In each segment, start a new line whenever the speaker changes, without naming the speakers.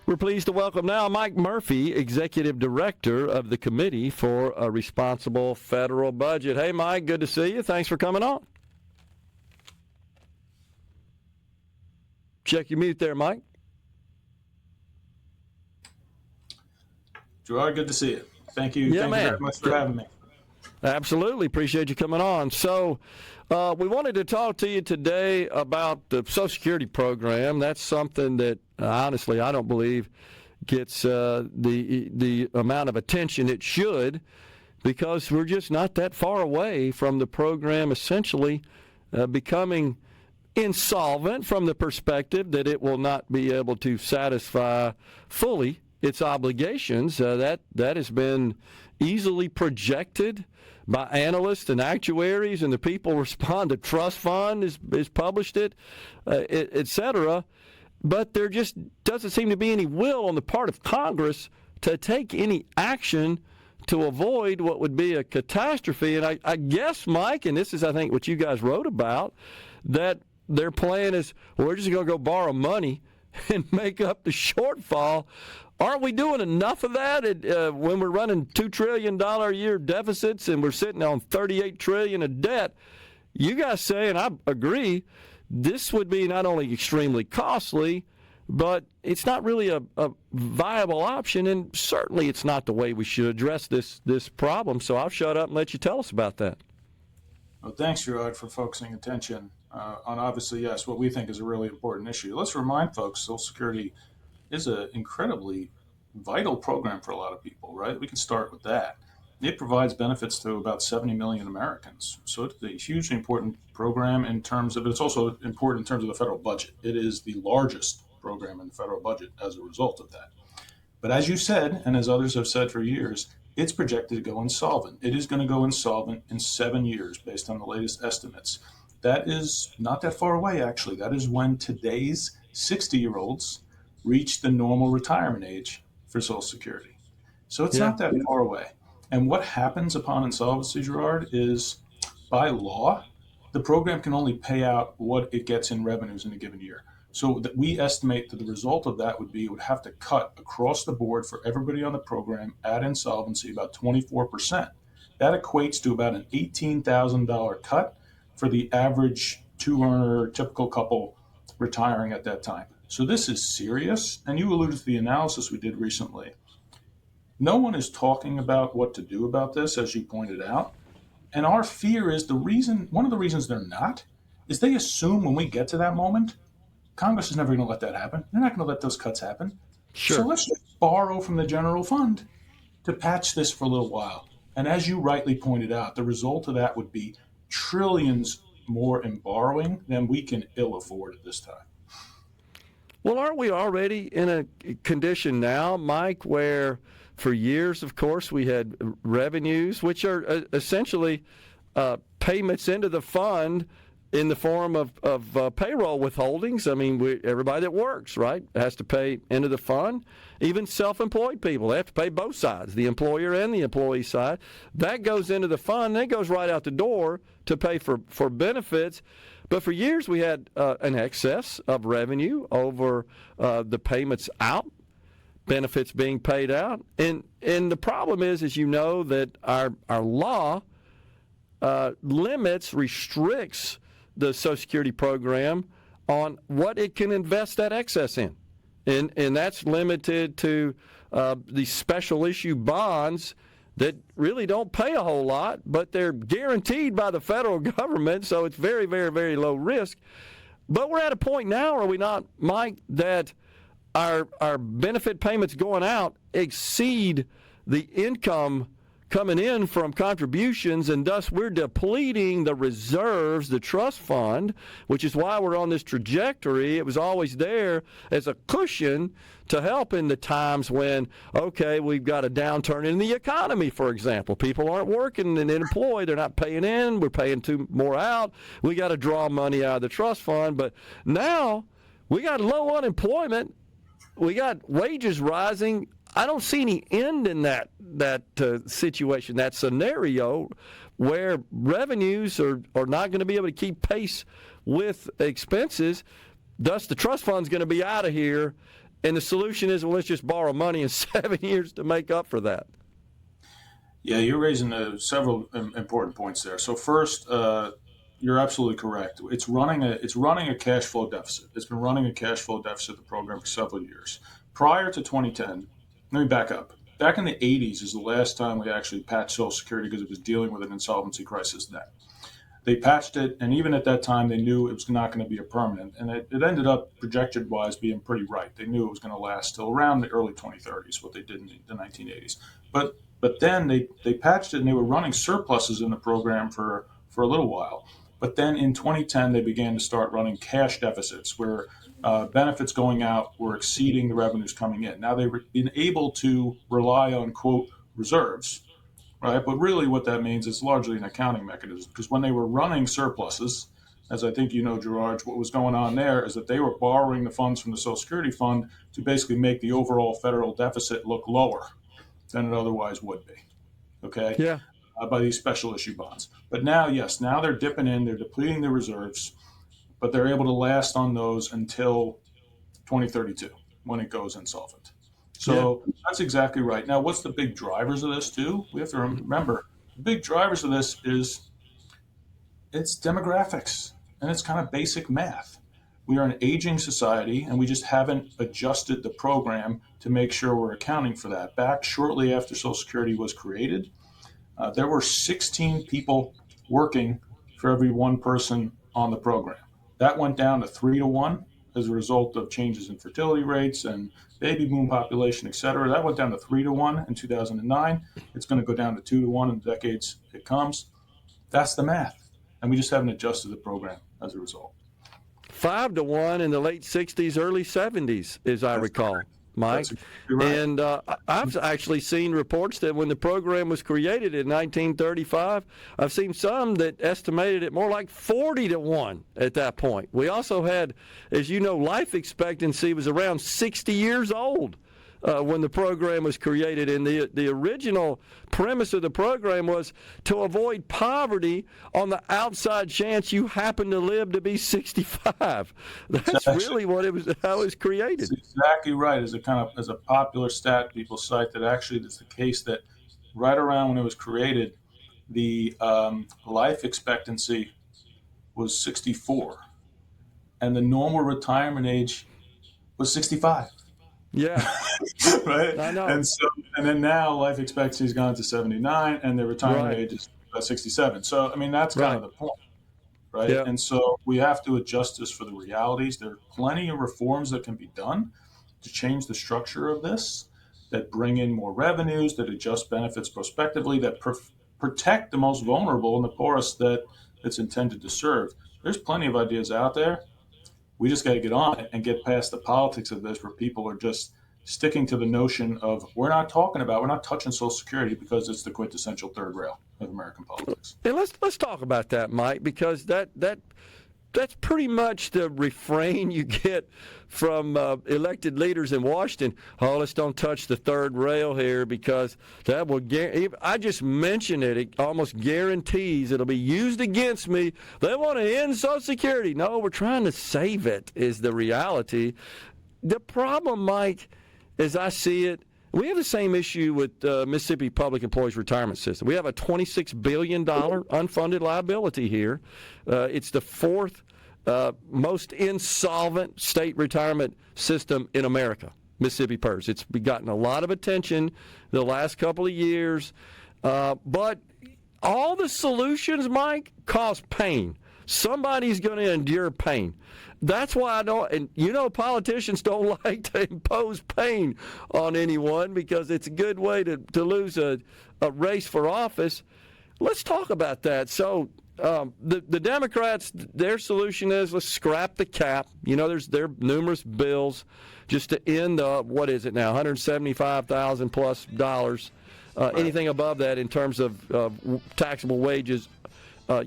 We're pleased to welcome now Mike Murphy, Executive Director of the Committee for a Responsible Federal Budget. Hey, Mike, good to see you. Thanks for coming on. Check your mute there, Mike.
Gerard, good to see you. Thank you. Thank you very much for having me.
Absolutely. Appreciate you coming on. So we wanted to talk to you today about the Social Security program. That's something that, honestly, I don't believe gets the amount of attention it should, because we're just not that far away from the program essentially becoming insolvent from the perspective that it will not be able to satisfy fully its obligations. That has been easily projected by analysts and actuaries, and the people respond to Trust Fund has published it, et cetera. But there just doesn't seem to be any will on the part of Congress to take any action to avoid what would be a catastrophe. And I guess, Mike, and this is, I think, what you guys wrote about, that their plan is, well, we're just going to go borrow money and make up the shortfall. Aren't we doing enough of that when we're running $2 trillion a year deficits and we're sitting on $38 trillion of debt? You guys say, and I agree, this would be not only extremely costly, but it's not really a viable option, and certainly it's not the way we should address this problem. So I'll shut up and let you tell us about that.
Well, thanks, Gerard, for focusing attention on, obviously, yes, what we think is a really important issue. Let's remind folks Social Security is an incredibly vital program for a lot of people, right? We can start with that. It provides benefits to about 70 million Americans. So it's a hugely important program in terms of, it's also important in terms of the federal budget. It is the largest program in the federal budget as a result of that. But as you said, and as others have said for years, it's projected to go insolvent. It is going to go insolvent in 7 years based on the latest estimates. That is not that far away, actually. That is when today's 60-year-olds reach the normal retirement age for Social Security. So it's not that far away. And what happens upon insolvency, Gerard, is by law, the program can only pay out what it gets in revenues in a given year. So that we estimate that the result of that would be it would have to cut across the board for everybody on the program at insolvency about 24%. That equates to about an $18,000 cut for the average two-earner typical couple retiring at that time. So this is serious, and you alluded to the analysis we did recently. No one is talking about what to do about this, as you pointed out. And our fear is one of the reasons they're not, is they assume when we get to that moment, Congress is never going to let that happen. They're not going to let those cuts happen.
Sure.
So let's just borrow from the general fund to patch this for a little while. And as you rightly pointed out, the result of that would be trillions more in borrowing than we can ill afford at this time.
Well, aren't we already in a condition now, Mike, where for years, of course, we had revenues, which are essentially payments into the fund in the form of payroll withholdings? I mean, everybody that works, right, has to pay into the fund. Even self-employed people, they have to pay both sides, the employer and the employee side. That goes into the fund, and it goes right out the door to pay for benefits. But for years, we had an excess of revenue over the payments out, benefits being paid out. And the problem is, as you know, that our law restricts the Social Security program on what it can invest that excess in. And that's limited to these special issue bonds that really don't pay a whole lot, but they're guaranteed by the federal government, so it's very, very, very low risk. But we're at a point now, are we not, Mike, that our benefit payments going out exceed the income coming in from contributions, and thus we're depleting the reserves, the trust fund, which is why we're on this trajectory. It was always there as a cushion to help in the times when, okay, we've got a downturn in the economy, for example. People aren't working and employed. They're not paying in. We're paying more out. We got to draw money out of the trust fund. But now we got low unemployment. We got wages rising. I don't see any end in that situation, that scenario, where revenues are not going to be able to keep pace with expenses. Thus, the trust fund's going to be out of here, And the solution is, well, let's just borrow money in 7 years to make up for that.
Yeah, you're raising several important points there. So first, you're absolutely correct. It's running a cash flow deficit. It's been running a cash flow deficit, the program, for several years. Prior to 2010, let me back up. Back in the 80s is the last time we actually patched Social Security because it was dealing with an insolvency crisis then. They patched it, and even at that time, they knew it was not going to be a permanent. And it ended up, projected-wise, being pretty right. They knew it was going to last till around the early 2030s, what they did in the 1980s. But then they patched it, and they were running surpluses in the program for a little while. But then in 2010, they began to start running cash deficits where benefits going out were exceeding the revenues coming in. Now, they've been able to rely on, quote, reserves, right? But really what that means is largely an accounting mechanism, because when they were running surpluses, as I think you know, Gerard, what was going on there is that they were borrowing the funds from the Social Security Fund to basically make the overall federal deficit look lower than it otherwise would be, okay?
Yeah.
By these special issue bonds. But now, yes, now they're dipping in, they're depleting their reserves, but they're able to last on those until 2032 when it goes insolvent. So That's exactly right. Now, what's the big drivers of this too? We have to remember the big drivers of this it's demographics, and it's kind of basic math. We are an aging society, and we just haven't adjusted the program to make sure we're accounting for that. Back shortly after Social Security was created, there were 16 people working for every one person on the program. That went down to 3 to 1 as a result of changes in fertility rates and baby boom population, et cetera. That went down to 3 to 1 in 2009. It's going to go down to 2 to 1 in the decades it comes. That's the math. And we just haven't adjusted the program as a result.
5 to 1 in the late 60s, early 70s, as I recall.
Correct.
Mike.
Exactly right.
And I've actually seen reports that when the program was created in 1935, I've seen some that estimated it more like 40 to 1 at that point. We also had, as you know, life expectancy was around 60 years old when the program was created. And the original premise of the program was to avoid poverty on the outside chance you happen to live to be 65. That's really what how it was created.
That's exactly right. As a popular stat people cite, that actually it's the case that right around when it was created, the life expectancy was 64, and the normal retirement age was 65.
Yeah.
Right?
I know.
And then now life expectancy has gone to 79 and the retirement age is 67. So, I mean, that's kind of the point, right?
Yeah.
And so we have to adjust this for the realities. There are plenty of reforms that can be done to change the structure of this, that bring in more revenues, that adjust benefits prospectively, that protect the most vulnerable and the poorest that it's intended to serve. There's plenty of ideas out there. We just got to get on it and get past the politics of this, where people are just sticking to the notion of we're not touching Social Security because it's the quintessential third rail of American politics.
And let's talk about that, Mike, because that's pretty much the refrain you get from elected leaders in Washington. Oh, let's don't touch the third rail here because that will I just mentioned it. It almost guarantees it'll be used against me. They want to end Social Security. No, we're trying to save it is the reality. The problem, Mike, as I see it, we have the same issue with Mississippi Public Employees Retirement System. We have a $26 billion unfunded liability here. It's the fourth most insolvent state retirement system in America, Mississippi PERS. It's gotten a lot of attention the last couple of years. But all the solutions, Mike, cause pain. Somebody's going to endure pain. That's why politicians don't like to impose pain on anyone because it's a good way to lose a race for office. Let's talk about that. So the Democrats, their solution is let's scrap the cap. You know, there are numerous bills just to end what is it now, $175,000 plus dollars. Anything above that in terms of taxable wages,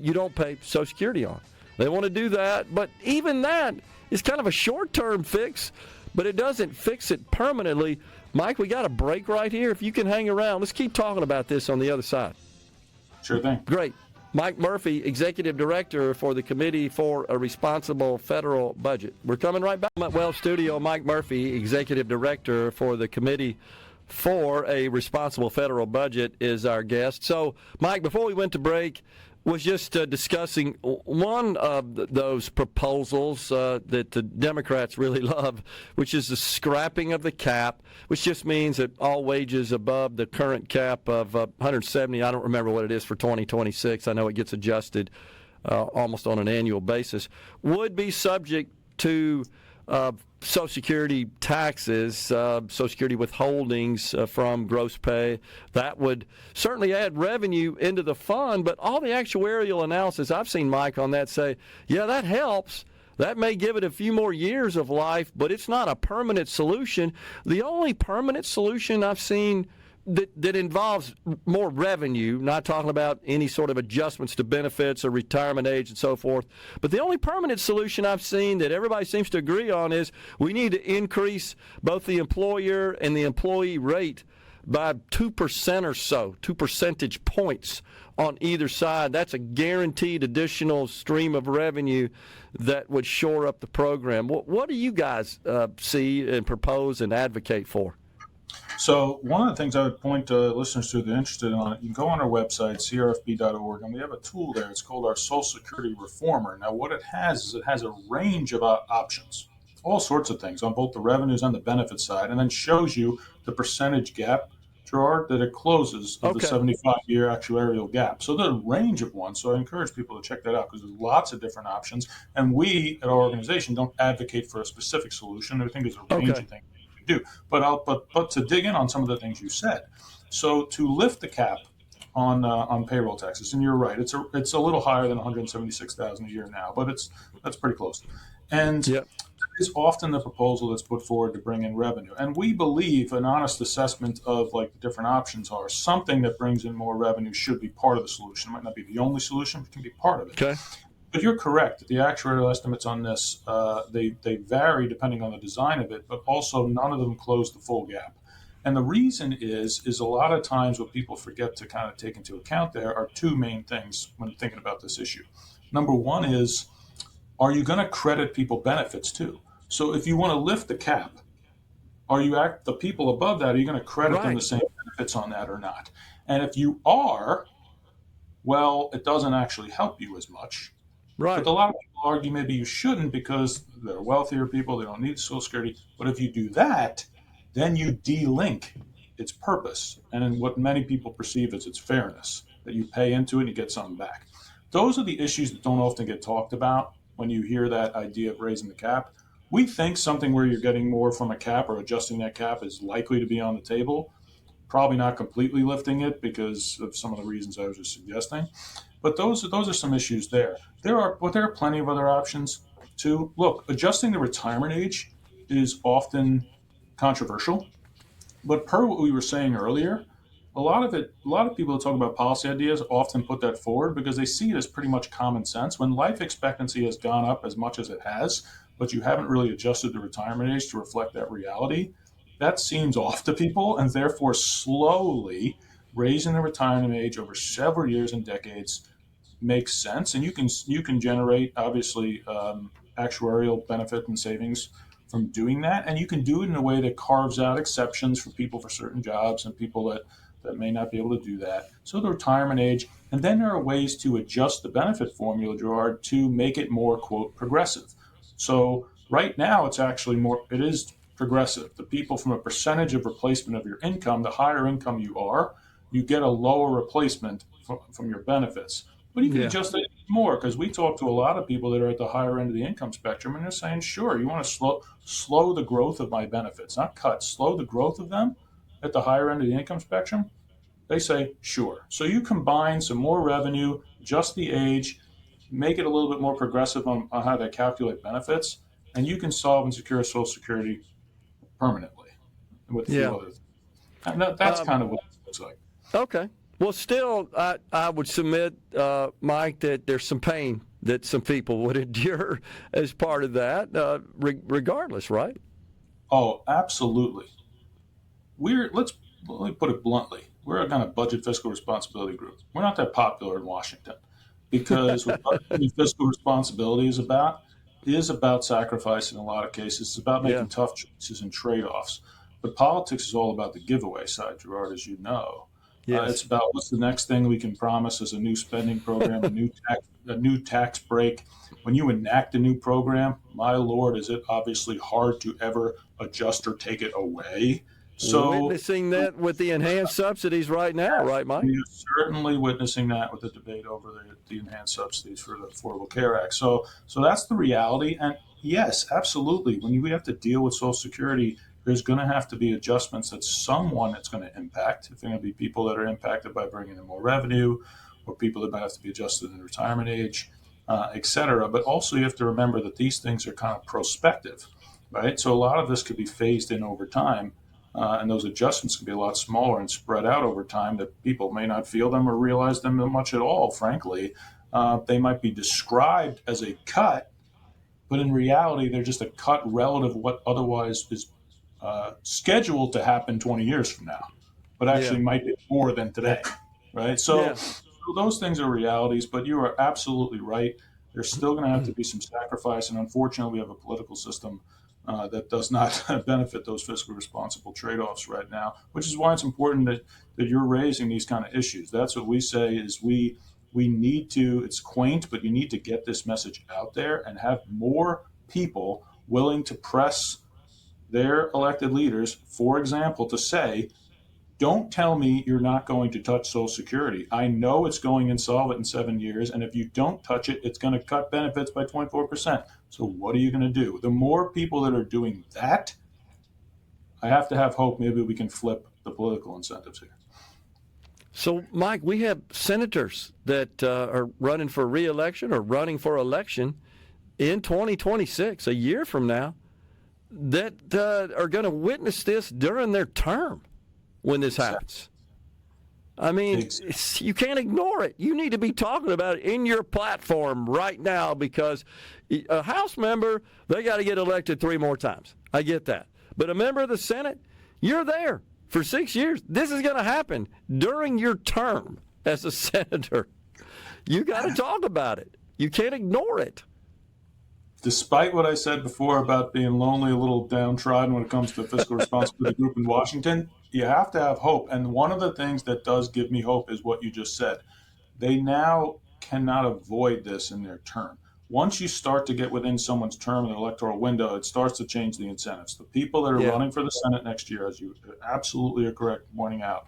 you don't pay Social Security on. They want to do that, but even that is kind of a short-term fix, but it doesn't fix it permanently. Mike, we got a break right here. If you can hang around, let's keep talking about this on the other side.
Sure thing.
Great. Mike Murphy, Executive Director for the Committee for a Responsible Federal Budget. We're coming right back. Well, studio, Mike Murphy, Executive Director for the Committee for a Responsible Federal Budget, is our guest. So, Mike, before we went to break, was just discussing one of those proposals that the Democrats really love, which is the scrapping of the cap, which just means that all wages above the current cap of 170, I don't remember what it is for 2026, I know it gets adjusted almost on an annual basis, would be subject to Social Security taxes, Social Security withholdings from gross pay. That would certainly add revenue into the fund, but all the actuarial analysis I've seen, Mike, on that say, yeah, that helps. That may give it a few more years of life, but it's not a permanent solution. The only permanent solution I've seen that involves more revenue, not talking about any sort of adjustments to benefits or retirement age and so forth. But the only permanent solution I've seen that everybody seems to agree on is we need to increase both the employer and the employee rate by 2% or so, 2 percentage points on either side. That's a guaranteed additional stream of revenue that would shore up the program. What do you guys see and propose and advocate for?
So one of the things I would point listeners to that are interested in it, you can go on our website, crfb.org, and we have a tool there. It's called our Social Security Reformer. Now, what it has is it has a range of options, all sorts of things on both the revenues and the benefit side, and then shows you the percentage gap, Gerard, that it closes of the 75-year actuarial gap. So there's a range of ones. So I encourage people to check that out because there's lots of different options. And we at our organization don't advocate for a specific solution. I think there's a range of things do. But to dig in on some of the things you said, so to lift the cap on payroll taxes, and you're right, it's a little higher than 176,000 a year now, but that's pretty close, and is often the proposal that's put forward to bring in revenue. And we believe an honest assessment of like the different options are something that brings in more revenue should be part of the solution. It might not be the only solution, but it can be part of it.
Okay.
But you're correct. The actuarial estimates on this, they vary depending on the design of it, but also none of them close the full gap. And the reason is a lot of times what people forget to kind of take into account there are two main things when thinking about this issue. Number one is, are you going to credit people benefits too? So if you want to lift the cap, the people above that, are you going to credit them the same benefits on that or not? And if you are, well, it doesn't actually help you as much.
Right.
But a lot of people argue maybe you shouldn't because they're wealthier people, they don't need Social Security. But if you do that, then you de-link its purpose and in what many people perceive as its fairness, that you pay into it and you get something back. Those are the issues that don't often get talked about when you hear that idea of raising the cap. We think something where you're getting more from a cap or adjusting that cap is likely to be on the table. Probably not completely lifting it because of some of the reasons I was just suggesting. But those are some issues there. There are plenty of other options too. Look, adjusting the retirement age is often controversial, but per what we were saying earlier, a lot of people that talk about policy ideas often put that forward because they see it as pretty much common sense. When life expectancy has gone up as much as it has, but you haven't really adjusted the retirement age to reflect that reality, that seems off to people, and therefore slowly raising the retirement age over several years and decades makes sense. And you can generate obviously actuarial benefit and savings from doing that, and you can do it in a way that carves out exceptions for people for certain jobs and people that may not be able to do that. So the retirement age, and then there are ways to adjust the benefit formula, Gerard, to make it more, quote, progressive. So right now it is progressive. The people from a percentage of replacement of your income, the higher income you are, you get a lower replacement from your benefits. But you can adjust it more because we talk to a lot of people that are at the higher end of the income spectrum and they're saying, sure, you want to slow the growth of my benefits, not cut, slow the growth of them at the higher end of the income spectrum. They say, sure. So you combine some more revenue, adjust the age, make it a little bit more progressive on how they calculate benefits, and you can solve and secure Social Security permanently with a few other things. And that's kind of what it looks like.
Okay. Well, still, I would submit, Mike, that there's some pain that some people would endure as part of that, regardless, right?
Oh, absolutely. Let me put it bluntly. We're a kind of budget fiscal responsibility group. We're not that popular in Washington. because what budgeting fiscal responsibility is about sacrifice in a lot of cases. It's about
Yeah.
making tough choices and trade-offs. But politics is all about the giveaway side, Gerard, as you know. It's
Yes.
about what's the next thing we can promise as a new spending program, a new tax break. When you enact a new program, my lord, is it obviously hard to ever adjust or take it away. So
Witnessing that with the enhanced subsidies right now, right, Mike?
we are certainly witnessing that with the debate over the enhanced subsidies for the Affordable Care Act. So that's the reality. And yes, absolutely. When we have to deal with Social Security, there's going to have to be adjustments that someone it's going to impact. If there are going to be people that are impacted by bringing in more revenue, or people that might have to be adjusted in retirement age, et cetera. But also, you have to remember that these things are kind of prospective, right? So a lot of this could be phased in over time. And those adjustments can be a lot smaller and spread out over time that people may not feel them or realize them much at all, frankly. They might be described as a cut, but in reality, they're just a cut relative to what otherwise is scheduled to happen 20 years from now, but actually might be more than today, right? So those things are realities, but you are absolutely right. There's still going to have to be some sacrifice, and unfortunately, we have a political system that does not benefit those fiscally responsible trade-offs right now, which is why it's important that you're raising these kind of issues. That's what we say is we need to, it's quaint, but you need to get this message out there and have more people willing to press their elected leaders, for example, to say, don't tell me you're not going to touch Social Security. I know it's going insolvent in 7 years, and if you don't touch it, it's going to cut benefits by 24%. So what are you going to do? The more people that are doing that, I have to have hope maybe we can flip the political incentives here.
So, Mike, we have senators that are running for re-election or running for election in 2026, a year from now, that are going to witness this during their term when this happens. I mean, you can't ignore it. You need to be talking about it in your platform right now, because a House member, they got to get elected 3 more times. I get that. But a member of the Senate, you're there for 6 years. This is going to happen during your term as a senator. You got to talk about it. You can't ignore it.
Despite what I said before about being lonely, a little downtrodden when it comes to fiscal responsibility group in Washington, you have to have hope. And one of the things that does give me hope is what you just said. They now cannot avoid this in their term. Once you start to get within someone's term in the electoral window, it starts to change the incentives. The people that are running for the Senate next year, as you absolutely are correct pointing out,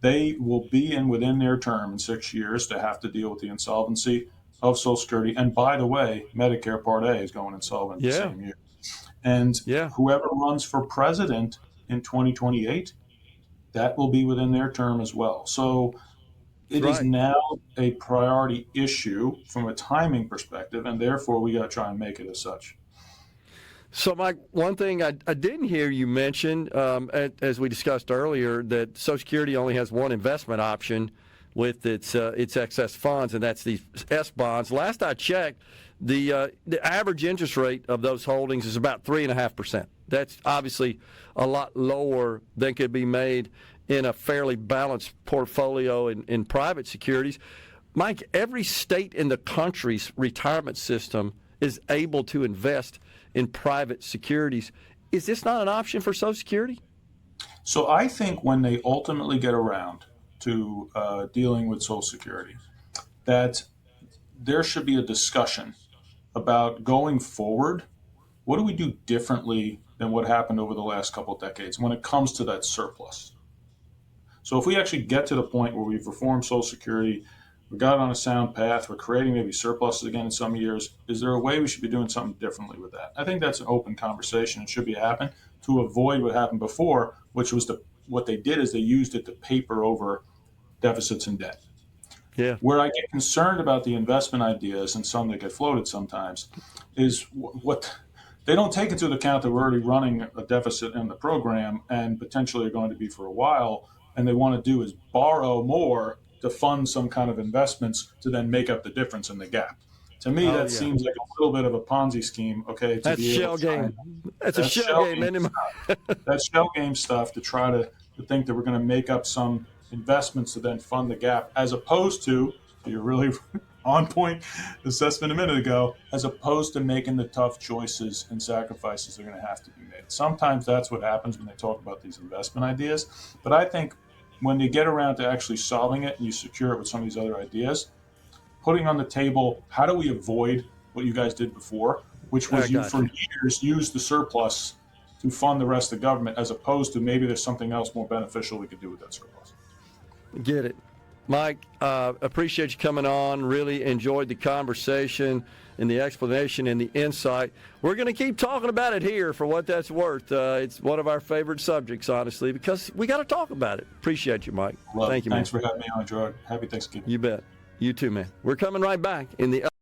they will be within their term in 6 years to have to deal with the insolvency of Social Security. And by the way, Medicare Part A is going insolvent the same year. And whoever runs for president in 2028, that will be within their term as well. So it is now a priority issue from a timing perspective, and therefore we got to try and make it as such.
So, Mike, one thing I didn't hear you mention, as we discussed earlier, that Social Security only has one investment option with its excess funds, and that's these S bonds. Last I checked, the average interest rate of those holdings is about 3.5%. That's obviously a lot lower than could be made in a fairly balanced portfolio in private securities. Mike, every state in the country's retirement system is able to invest in private securities. Is this not an option for Social Security?
So I think when they ultimately get around to dealing with Social Security, that there should be a discussion about going forward. What do we do differently than what happened over the last couple of decades when it comes to that surplus? So if we actually get to the point where we've reformed Social Security, we got it on a sound path, we're creating maybe surpluses again in some years, is there a way we should be doing something differently with that? I think that's an open conversation. It should be happening to avoid what happened before, which was what they did is they used it to paper over deficits and debt.
Yeah.
Where I get concerned about the investment ideas and some that get floated sometimes is what they don't take into account that we're already running a deficit in the program and potentially are going to be for a while. And they want to do is borrow more to fund some kind of investments to then make up the difference in the gap. To me, that seems like a little bit of a Ponzi scheme. Okay,
that's shell game. That's a shell game.
That's shell game stuff to try to think that we're going to make up some investments to then fund the gap, as opposed to, if you're really on point assessment a minute ago, as opposed to making the tough choices and sacrifices that are going to have to be made. Sometimes that's what happens when they talk about these investment ideas. But I think when you get around to actually solving it and you secure it with some of these other ideas, putting on the table, how do we avoid what you guys did before, which
I
was you
got
for
you.
years use the surplus to fund the rest of the government, as opposed to maybe there's something else more beneficial we could do with that surplus.
Get it. Mike, appreciate you coming on. Really enjoyed the conversation and the explanation and the insight. We're going to keep talking about it here for what that's worth. It's one of our favorite subjects, honestly, because we got to talk about it. Appreciate you, Mike.
Love
Thank
it.
you, man.
Thanks for having me on, Gerard. Happy Thanksgiving.
You bet. You too, man. We're coming right back in the